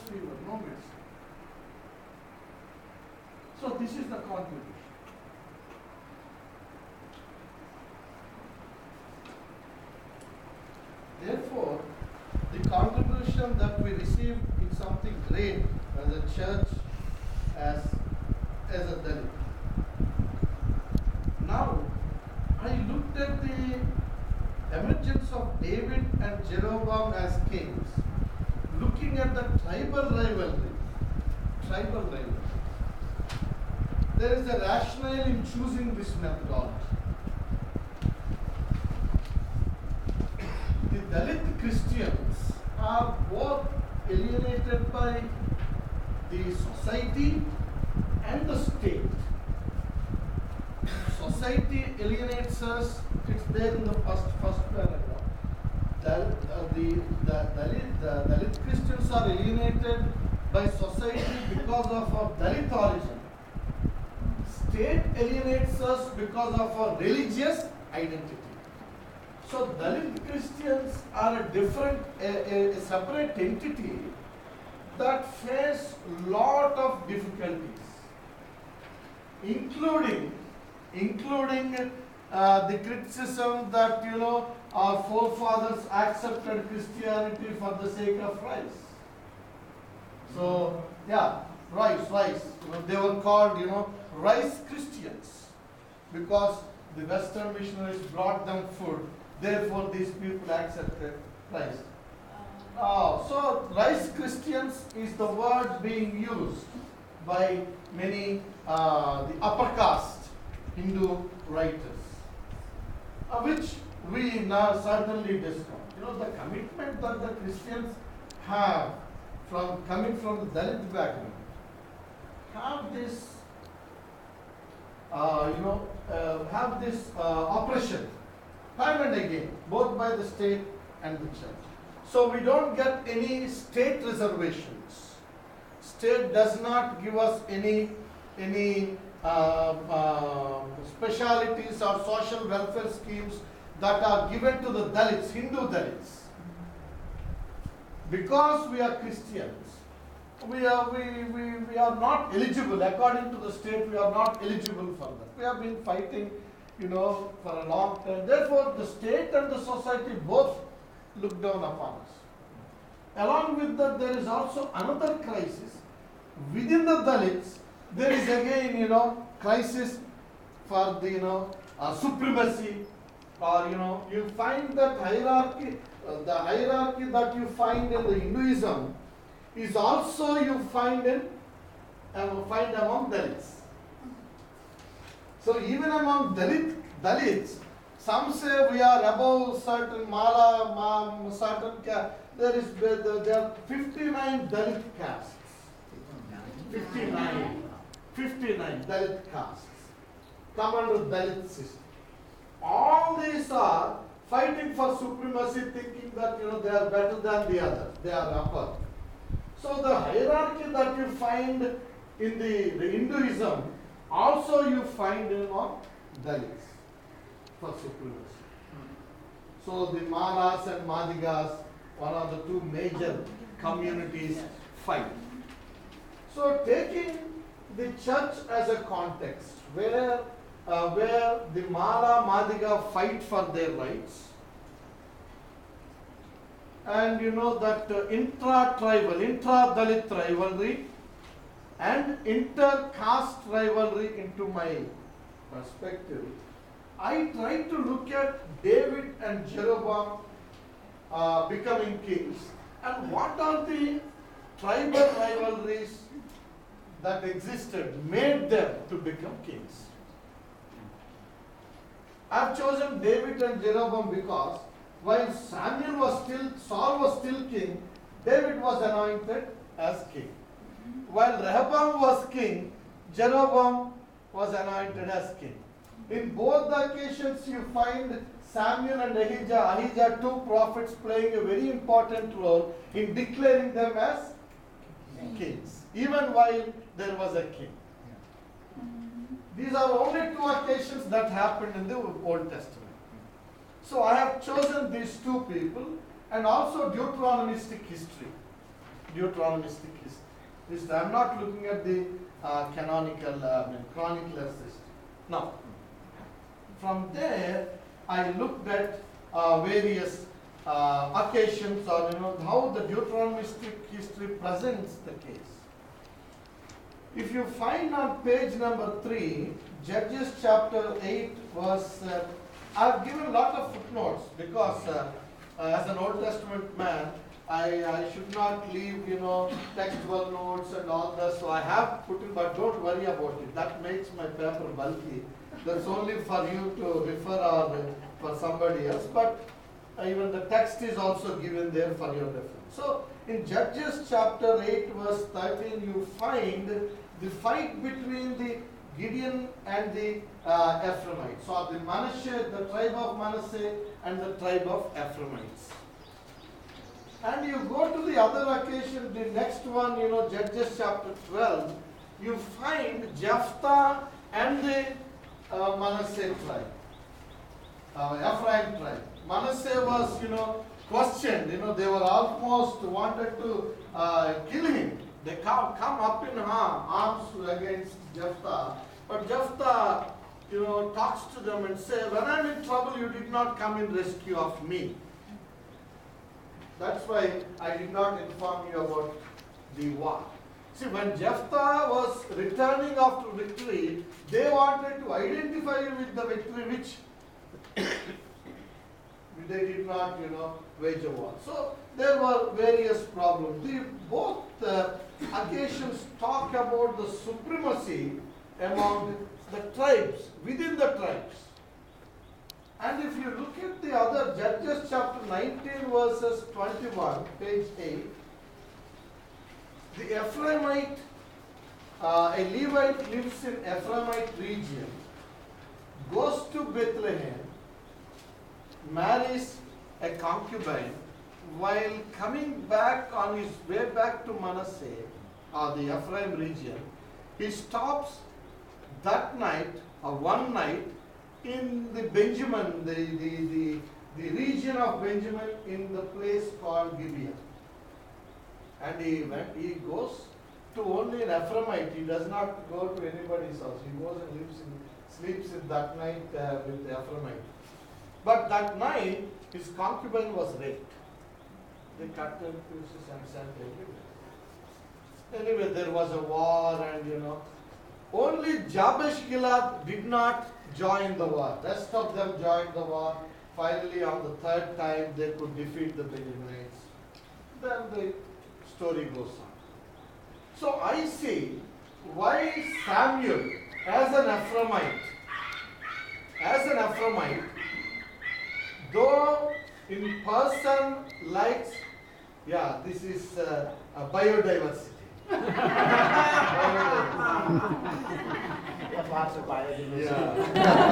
fever, no medicine. So this is the contribution. Therefore, the contribution that we receive is something great as a church, as a Dalit. Now, I looked at the emergence of David and Jeroboam as kings, looking at the tribal rivalry. There is a rationale in choosing this methodology. The Dalit Christians are both alienated by the society and the state. Society alienates us. It's there in the first paragraph. The Dalit Christians are alienated by society because of our Dalit origin. State alienates us because of our religious identity. So Dalit Christians are a separate entity that face lot of difficulties, including the criticism that our forefathers accepted Christianity for the sake of rice. So rice. They were called rice Christians because the Western missionaries brought them food. Therefore, these people accepted rice. So rice Christians is the word being used by many the upper caste Hindu writers, which we now certainly discount. The commitment that the Christians have coming from the Dalit background have this oppression time and again, both by the state and the church. So we don't get any state reservations. State does not give us any specialities or social welfare schemes that are given to the Dalits, Hindu Dalits. Because we are Christians, we are not eligible, according to the state, we are not eligible for that. We have been fighting, for a long time. Therefore, the state and the society both look down upon us. Along with that, there is also another crisis. Within the Dalits, there is again, crisis for the, supremacy, or, you find that hierarchy, the hierarchy that you find in the Hinduism is also you find among Dalits. So even among Dalits, some say we are above certain mala, certain caste. There are 59 Dalit castes. 59 Dalit castes come under Dalit system. All these are fighting for supremacy, thinking that they are better than the other. They are upper. So the hierarchy that you find in the Hinduism, also you find among Dalits for supremacy. So the Malas and Madigas, one of the two major communities, fight. So taking the church as a context where the Mala Madiga fight for their rights, and that intra-tribal, intra-Dalit rivalry and inter-caste rivalry into my perspective, I try to look at David and Jeroboam becoming kings, and what are the tribal rivalries that existed, made them to become kings. I have chosen David and Jeroboam because while Saul was still king, David was anointed as king. While Rehoboam was king, Jeroboam was anointed as king. In both the occasions, you find Samuel and Ahijah, two prophets, playing a very important role in declaring them as kings, even while there was a king. These are only two occasions that happened in the Old Testament. So I have chosen these two people, and also Deuteronomistic history. Deuteronomistic history. I'm not looking at the canonical, chronicler system. Now, from there, I looked at various occasions, or how the Deuteronomistic history presents the case. If you find on page number 3, Judges chapter 8 verse, I've given a lot of footnotes because as an Old Testament man, I should not leave, textual notes and all that, so I have put it, but don't worry about it. That makes my paper bulky. That's only for you to refer or for somebody else, but even the text is also given there for your reference. So, in Judges chapter 8 verse 13, you find the fight between the Gideon and the Ephraimites. So, the Manasseh, the tribe of Manasseh and the tribe of Ephraimites. And you go to the other occasion, the next one, Judges chapter 12, you find Jephthah and the Manasseh tribe, Ephraim tribe. Manasseh was, questioned, they were almost wanted to kill him. They come up in arms against Jephthah. But Jephthah, talks to them and says, when I'm in trouble, you did not come in rescue of me. That's why I did not inform you about the war. See, when Jephthah was returning after victory, they wanted to identify with the victory which they did not, wage a war. So there were various problems. Both occasions talk about the supremacy among the tribes, within the tribes. And if you look at the other, Judges chapter 19 verses 21, page 8, the Ephraimite, a Levite lives in Ephraimite region, goes to Bethlehem, marries a concubine, while coming back on his way back to Manasseh, or the Ephraim region, he stops that night, or one night, in the Benjamin, the region of Benjamin, in the place called Gibeah. And he goes to only an Ephraimite. He does not go to anybody's house. He goes and sleeps in that night with the Ephraimite. But that night, his concubine was raped. They cut her pieces and sent everywhere. Anyway, there was a war, and only Jabesh Gilead did not join the war. Rest of them joined the war. Finally, on the third time, they could defeat the Benjaminites. Then the story goes on. So I see why Samuel, as an Ephraimite, though in person likes, this is biodiversity. Biodiversity. Lots of biodiversity. Yeah.